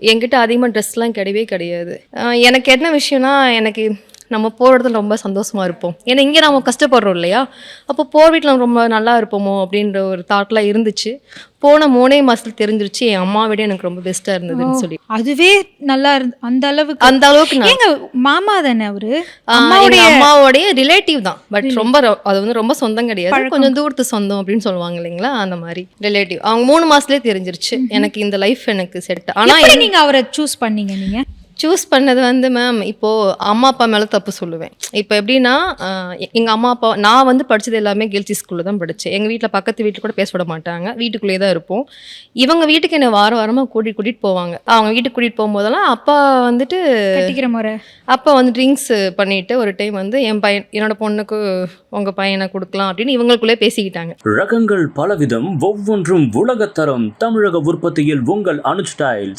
என்கிட்ட அதிகமாக ட்ரெஸ்லாம் கிடையவே கிடையாது. எனக்கு என்ன விஷயம்னா, எனக்கு நம்ம போகிற இடத்துல ரொம்ப சந்தோஷமாக இருப்போம். ஏன்னா இங்கே நம்ம கஷ்டப்படுறோம் இல்லையா, அப்போ போகிற வீட்டில் நம்ம ரொம்ப நல்லா இருப்போமோ அப்படின்ற ஒரு தாட்லாம் இருந்துச்சு. போன 3 மாதத்துல தெரிஞ்சிருச்சு என் அம்மா விட எனக்கு ரொம்ப பெஸ்ட்டாக இருந்ததுன்னு சொல்லி. அதுவே நல்லா அந்த அளவுக்கு அந்த அளவுக்கு நான் ஏங்க மாமா தானே அவரு? எங்க அம்மாவோடைய ரிலேட்டிவ் தான். பட் ரொம்ப அது வந்து ரொம்ப சொந்தம் கிடையாது. கொஞ்சம் தூரத்து சொந்தம் அப்படின்னு சொல்லுவாங்க இல்லைங்களா, அந்த மாதிரி ரிலேட்டிவ். அவங்க 3 மாசத்துலேயே தெரிஞ்சிருச்சு எனக்கு இந்த லைஃப் எனக்கு செட். ஆனா எப்படி நீங்க அவரை சூஸ் பண்ணீங்க? நீங்க சூஸ் பண்ணது வந்து மேம், இப்போ அம்மா அப்பா மேலே தப்பு சொல்லுவேன். இப்போ எப்படின்னா, எங்கள் அம்மா அப்பா நான் வந்து படித்தது எல்லாமே கேர்ள்ஸ் ஸ்கூலில் தான் படித்தேன். எங்கள் வீட்டில் பக்கத்து வீட்டில் கூட பேச விட மாட்டாங்க, வீட்டுக்குள்ளேயே தான் இருப்போம். இவங்க வீட்டுக்கு என்னை வாரமாக கூட்டிகிட்டு போவாங்க. அவங்க வீட்டுக்கு கூட்டிகிட்டு போகும்போதெல்லாம் அப்பா வந்துட்டு கட்டிக்கிற முறை அப்பா வந்து ட்ரிங்க்ஸ் பண்ணிட்டு ஒரு டைம் வந்து என்னோட பொண்ணுக்கு உங்கள் பையனை கொடுக்கலாம் அப்படின்னு இவங்களுக்குள்ளே பேசிக்கிட்டாங்க. ரகங்கள் பலவிதம், ஒவ்வொன்றும் உலகத்தரம். தமிழக உற்பத்தியில் உங்கள் அனுஜ் டைல்ஸ்.